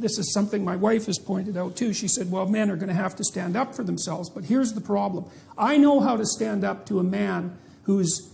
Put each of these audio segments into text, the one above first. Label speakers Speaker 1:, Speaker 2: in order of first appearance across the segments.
Speaker 1: this is something my wife has pointed out too. She said, well, men are going to have to stand up for themselves. But here's the problem. I know how to stand up to a man who's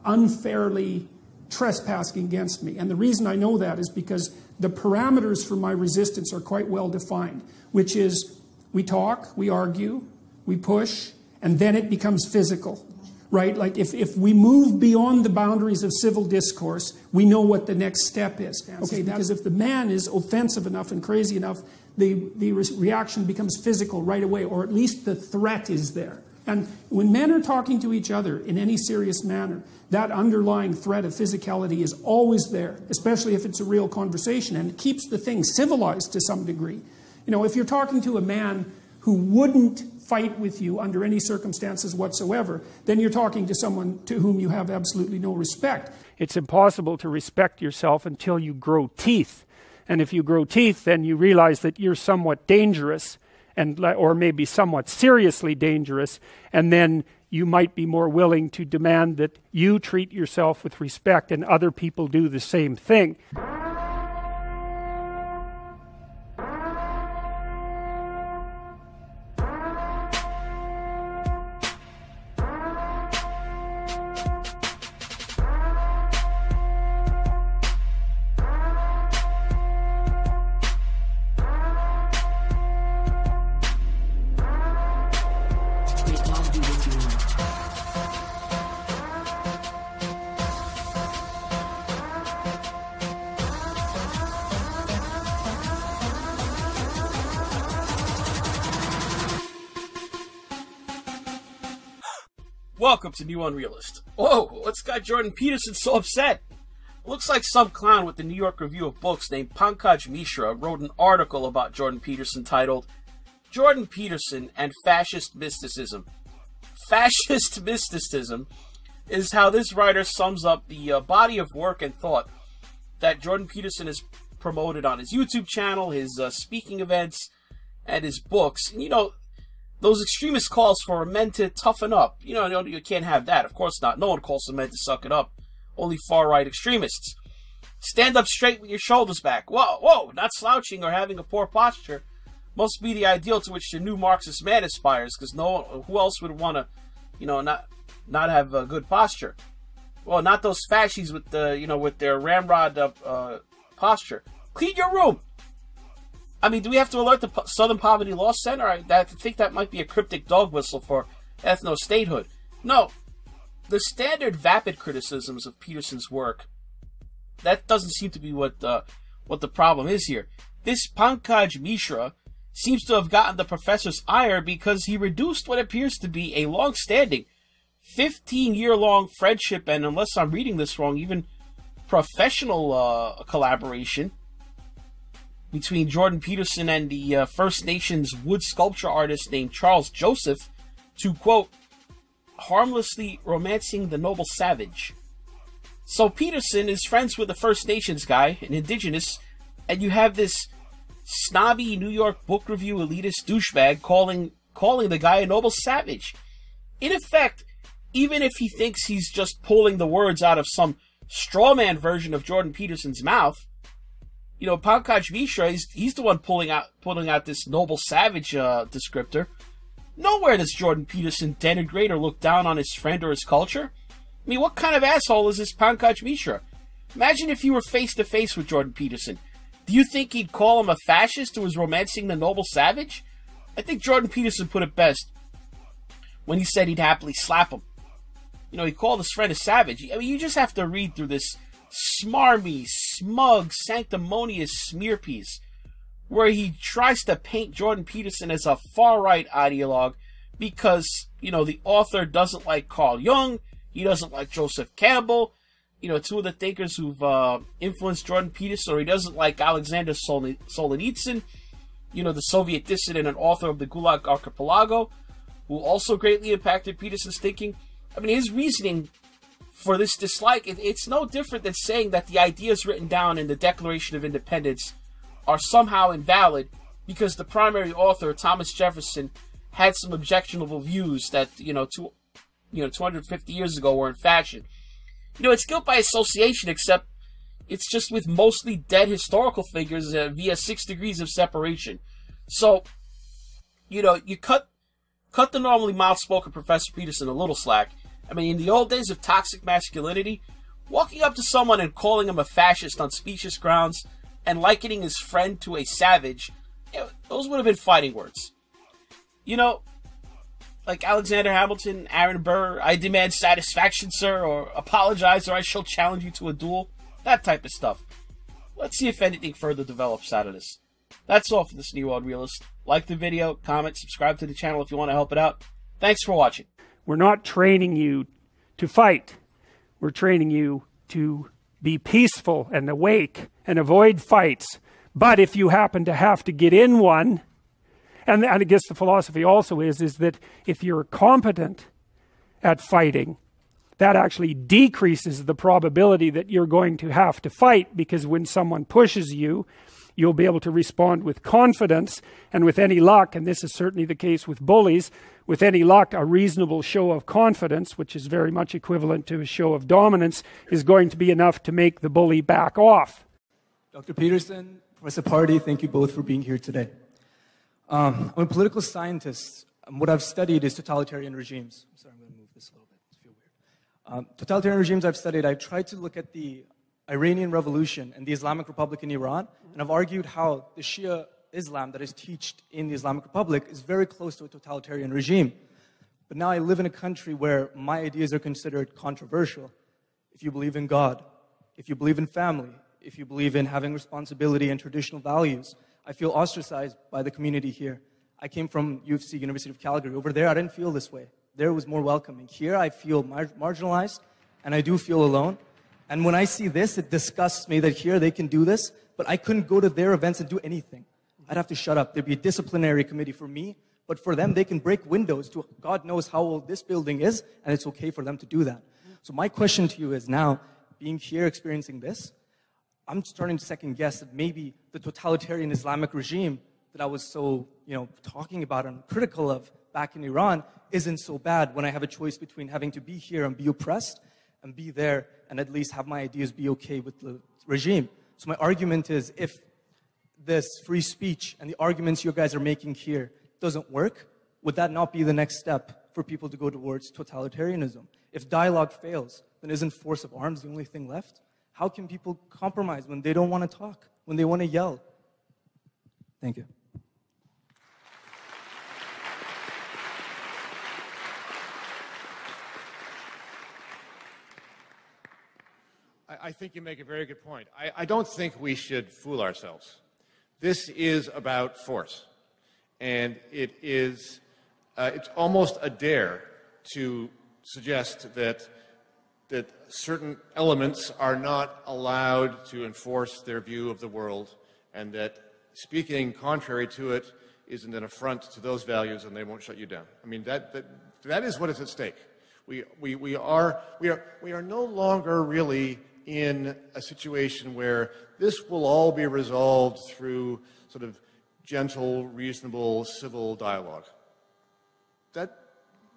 Speaker 1: unfairly trespassing against me. And the reason I know that is because the parameters for my resistance are quite well defined, which is we talk, we argue, we push, and then it becomes physical. Right? Like if we move beyond the boundaries of civil discourse, we know what the next step is. Okay, because if the man is offensive enough and crazy enough, the reaction becomes physical right away, or at least the threat is there. And when men are talking to each other in any serious manner, that underlying threat of physicality is always there, especially if it's a real conversation, and it keeps the thing civilized to some degree. You know, if you're talking to a man who wouldn't fight with you under any circumstances whatsoever, then you're talking to someone to whom you have absolutely no respect.
Speaker 2: It's impossible to respect yourself until you grow teeth. And if you grow teeth, then you realize that you're somewhat dangerous, or maybe somewhat seriously dangerous, and then you might be more willing to demand that you treat yourself with respect and other people do the same thing.
Speaker 3: Welcome to New Unrealist. Whoa, what's got Jordan Peterson so upset? Looks like some clown with the New York Review of Books named Pankaj Mishra wrote an article about Jordan Peterson titled, Jordan Peterson and Fascist Mysticism. Fascist mysticism is how this writer sums up the body of work and thought that Jordan Peterson has promoted on his YouTube channel, his speaking events, and his books. And, you know, those extremist calls for men to toughen up. You know, you can't have that. Of course not. No one calls for men to suck it up. Only far-right extremists. Stand up straight with your shoulders back. Whoa, not slouching or having a poor posture must be the ideal to which the new Marxist man aspires, because who else would want to, you know, not have a good posture? Well, not those fascists with with their ramrod posture. Clean your room. I mean, do we have to alert the Southern Poverty Law Center? I think that might be a cryptic dog whistle for ethno-statehood. No, the standard vapid criticisms of Peterson's work, that doesn't seem to be what the problem is here. This Pankaj Mishra seems to have gotten the professor's ire because he reduced what appears to be a long-standing, 15-year-long friendship, and unless I'm reading this wrong, even professional collaboration between Jordan Peterson and the First Nations wood sculpture artist named Charles Joseph to, quote, harmlessly romancing the noble savage. So Peterson is friends with the First Nations guy, an indigenous, and you have this snobby New York book review elitist douchebag calling the guy a noble savage. In effect, even if he thinks he's just pulling the words out of some strawman version of Jordan Peterson's mouth, you know, Pankaj Mishra, he's the one pulling out this noble savage descriptor. Nowhere does Jordan Peterson denigrate or look down on his friend or his culture. I mean, what kind of asshole is this Pankaj Mishra? Imagine if you were face-to-face with Jordan Peterson. Do you think he'd call him a fascist who was romancing the noble savage? I think Jordan Peterson put it best when he said he'd happily slap him. You know, he called his friend a savage. I mean, you just have to read through this smarmy, smug, sanctimonious smear piece where he tries to paint Jordan Peterson as a far-right ideologue because, you know, the author doesn't like Carl Jung, he doesn't like Joseph Campbell, you know, two of the thinkers who've influenced Jordan Peterson, or he doesn't like Alexander Solzhenitsyn, you know, the Soviet dissident and author of the Gulag Archipelago, who also greatly impacted Peterson's thinking. I mean, his reasoning for this dislike, it's no different than saying that the ideas written down in the Declaration of Independence are somehow invalid because the primary author, Thomas Jefferson, had some objectionable views that, 250 years ago were in fashion. You know, it's guilt by association, except, It's just with mostly dead historical figures via 6 degrees of separation. So, you know, you cut the normally mild-spoken Professor Peterson a little slack. I mean, in the old days of toxic masculinity, walking up to someone and calling him a fascist on specious grounds and likening his friend to a savage, you know, those would have been fighting words. You know, like Alexander Hamilton, Aaron Burr, I demand satisfaction, sir, or apologize or I shall challenge you to a duel. That type of stuff. Let's see if anything further develops out of this. That's all for this New World Realist. Like the video, comment, subscribe to the channel if you want to help it out. Thanks for watching.
Speaker 2: We're not training you to fight. We're training you to be peaceful and awake and avoid fights. But if you happen to have to get in one, and I guess the philosophy also is that if you're competent at fighting, that actually decreases the probability that you're going to have to fight, because when someone pushes you, you'll be able to respond with confidence, and with any luck, and this is certainly the case with bullies, with any luck, a reasonable show of confidence, which is very much equivalent to a show of dominance, is going to be enough to make the bully back off.
Speaker 4: Dr. Peterson, Professor Party, thank you both for being here today. I'm a political scientist. What I've studied is totalitarian regimes. I'm sorry, I'm going to move this a little bit. I feel weird. Totalitarian regimes I've studied, I've tried to look at the Iranian Revolution and the Islamic Republic in Iran, and I've argued how the Shia Islam that is taught in the Islamic Republic is very close to a totalitarian regime. But now I live in a country where my ideas are considered controversial. If you believe in God, if you believe in family, if you believe in having responsibility and traditional values, I feel ostracized by the community here. I came from UFC, University of Calgary. Over there, I didn't feel this way. There was more welcoming. Here, I feel marginalized, and I do feel alone. And when I see this, it disgusts me that here they can do this, but I couldn't go to their events and do anything. I'd have to shut up. There'd be a disciplinary committee for me, but for them, they can break windows to God knows how old this building is, and it's okay for them to do that. So my question to you is now, being here, experiencing this, I'm starting to second guess that maybe the totalitarian Islamic regime that I was so, talking about and critical of back in Iran isn't so bad when I have a choice between having to be here and be oppressed and be there and at least have my ideas be okay with the regime. So my argument is, if this free speech and the arguments you guys are making here doesn't work, would that not be the next step for people to go towards totalitarianism? If dialogue fails, then isn't force of arms the only thing left? How can people compromise when they don't want to talk, when they want to yell? Thank you.
Speaker 5: I think you make a very good point. I don't think we should fool ourselves. This is about force. And it's almost a dare to suggest that certain elements are not allowed to enforce their view of the world, and that speaking contrary to it isn't an affront to those values and they won't shut you down. I mean, that is what is at stake. We are no longer really in a situation where this will all be resolved through sort of gentle, reasonable, civil dialogue. That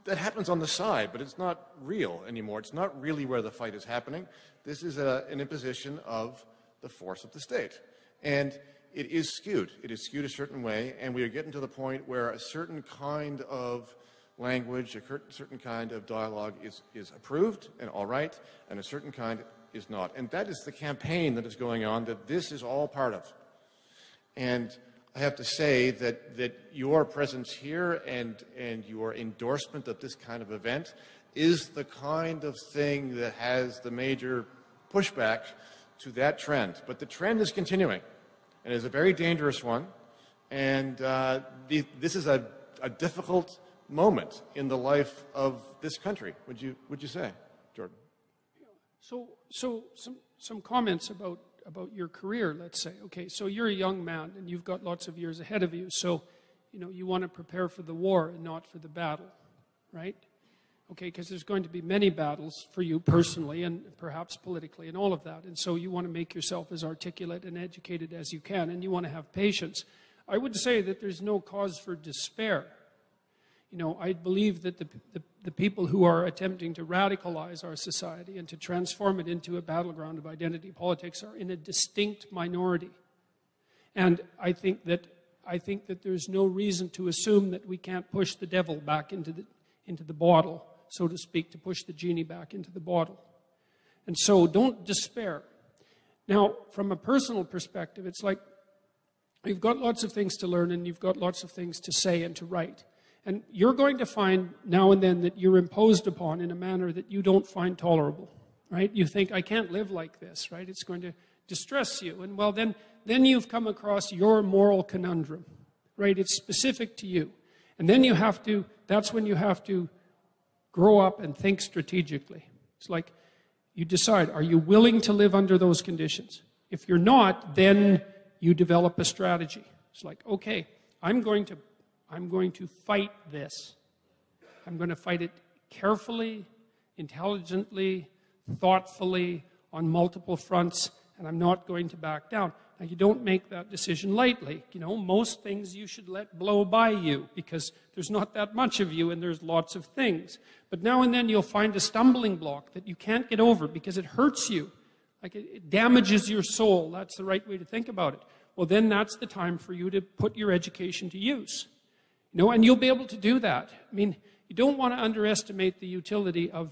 Speaker 5: happens on the side, but it's not real anymore. It's not really where the fight is happening. This is an imposition of the force of the state. And it is skewed. It is skewed a certain way, and we are getting to the point where a certain kind of language, a certain kind of dialogue is approved and all right, and a certain kind is not. And that is the campaign that is going on, that this is all part of. And I have to say that your presence here and your endorsement of this kind of event is the kind of thing that has the major pushback to that trend. But the trend is continuing, and is a very dangerous one. And this is a difficult moment in the life of this country. Would you say, Jordan?
Speaker 1: So some comments about your career, let's say. Okay, so you're a young man and you've got lots of years ahead of you. So, you want to prepare for the war and not for the battle, right? Okay, because there's going to be many battles for you personally and perhaps politically and all of that. And so you want to make yourself as articulate and educated as you can, and you want to have patience. I would say that there's no cause for despair.
Speaker 2: I believe that the people who are attempting to radicalize our society and to transform it into a battleground of identity politics are in a distinct minority. And I think that there's no reason to assume that we can't push the devil back into the bottle, so to speak, to push the genie back into the bottle. And so don't despair. Now, from a personal perspective, it's like you've got lots of things to learn and you've got lots of things to say and to write. And you're going to find now and then that you're imposed upon in a manner that you don't find tolerable, right? You think, I can't live like this, right? It's going to distress you. And well, then you've come across your moral conundrum, right? It's specific to you. And then that's when you have to grow up and think strategically. It's like you decide, are you willing to live under those conditions? If you're not, then you develop a strategy. It's like, okay, I'm going to fight this. I'm going to fight it carefully, intelligently, thoughtfully, on multiple fronts, and I'm not going to back down. Now, you don't make that decision lightly. Most things you should let blow by you because there's not that much of you and there's lots of things. But now and then you'll find a stumbling block that you can't get over because it hurts you. Like it damages your soul. That's the right way to think about it. Well, then that's the time for you to put your education to use. And you'll be able to do that. I mean, you don't want to underestimate the utility of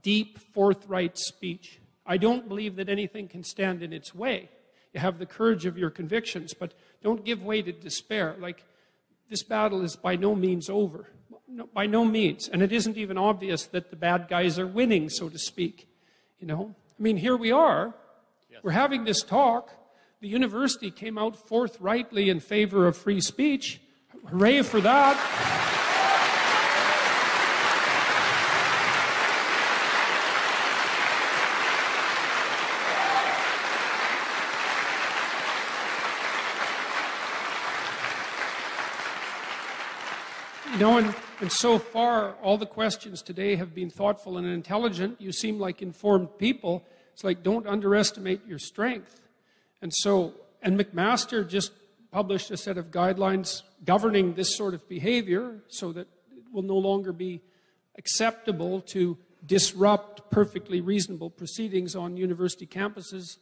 Speaker 2: deep, forthright speech. I don't believe that anything can stand in its way. You have the courage of your convictions, but don't give way to despair. Like, this battle is by no means over. No, by no means. And it isn't even obvious that the bad guys are winning, so to speak. I mean, here we are. Yes. We're having this talk. The university came out forthrightly in favor of free speech. Hooray for that. And so far, all the questions today have been thoughtful and intelligent. You seem like informed people. It's like, don't underestimate your strength. And McMaster just published a set of guidelines governing this sort of behavior so that it will no longer be acceptable to disrupt perfectly reasonable proceedings on university campuses.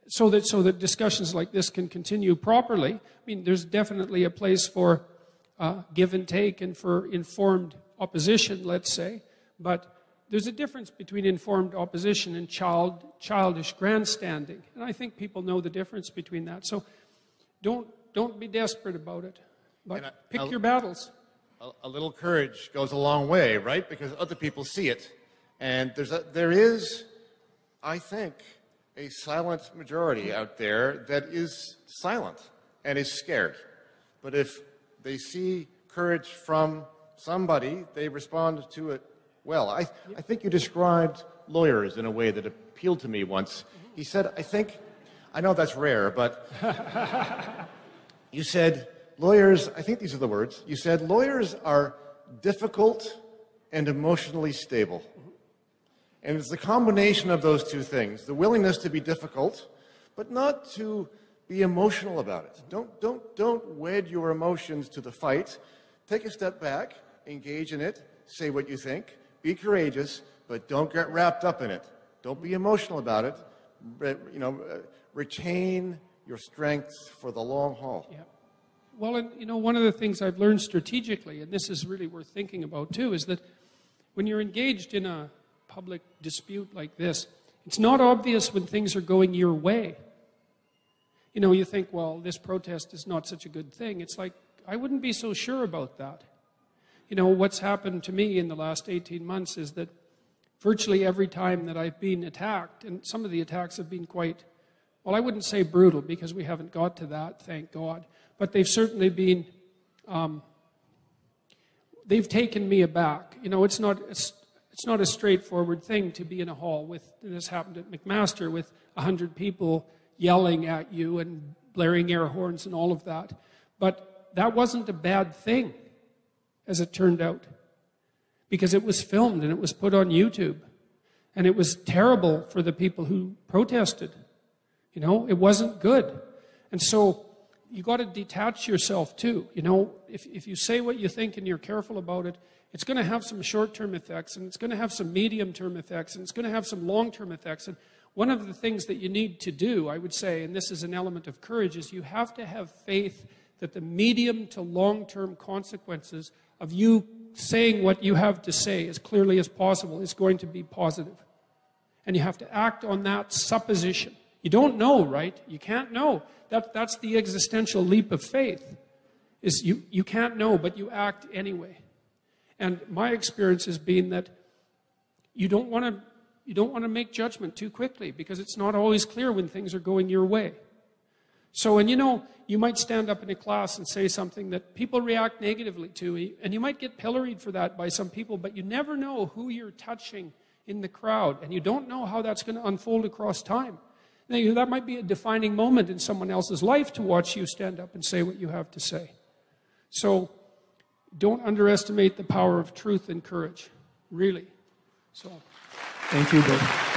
Speaker 2: So that discussions like this can continue properly. I mean, there's definitely a place for give and take and for informed opposition, let's say. But there's a difference between informed opposition and childish grandstanding. And I think people know the difference between that. So don't be desperate about it. But pick your battles.
Speaker 5: A little courage goes a long way, right? Because other people see it. And there is, I think, a silent majority out there that is silent and is scared. But if they see courage from somebody, they respond to it well. I think you described lawyers in a way that appealed to me once. He said, I know that's rare, but you said, lawyers, I think these are the words, you said, lawyers are difficult and emotionally stable. And it's the combination of those two things, the willingness to be difficult, but not to be emotional about it. Don't wed your emotions to the fight. Take a step back, engage in it, say what you think, be courageous, but don't get wrapped up in it. Don't be emotional about it. Retain your strength for the long haul.
Speaker 2: Yeah. Well, and one of the things I've learned strategically, and this is really worth thinking about too, is that when you're engaged in a public dispute like this, it's not obvious when things are going your way. You think, well, this protest is not such a good thing. It's like, I wouldn't be so sure about that. What's happened to me in the last 18 months is that virtually every time that I've been attacked, and some of the attacks have been quite, well, I wouldn't say brutal because we haven't got to that, thank God, but they've certainly been, they've taken me aback. It's not a straightforward thing to be in a hall with, this happened at McMaster, with 100 people yelling at you and blaring air horns and all of that. But that wasn't a bad thing, as it turned out, because it was filmed and it was put on YouTube. And it was terrible for the people who protested. It wasn't good. And so,
Speaker 1: you got to detach yourself too. You know, if you say what you think and you're careful about it, it's going to have some short-term effects, and it's going to have some medium-term effects, and it's going to have some long-term effects. And one of the things that you need to do, I would say, and this is an element of courage, is you have to have faith that the medium to long-term consequences of you saying what you have to say as clearly as possible is going to be positive. And you have to act on that supposition. You don't know, right? You can't know. That's the existential leap of faith. Is you can't know, but you act anyway. And my experience has been that you don't want to make judgment too quickly, because it's not always clear when things are going your way. So, and you know, you might stand up in a class and say something that people react negatively to, and you might get pilloried for that by some people, but you never know who you're touching in the crowd, and you don't know how that's going to unfold across time. Now, that might be a defining moment in someone else's life to watch you stand up and say what you have to say. So, don't underestimate the power of truth and courage, really. So,
Speaker 4: thank you, Bill.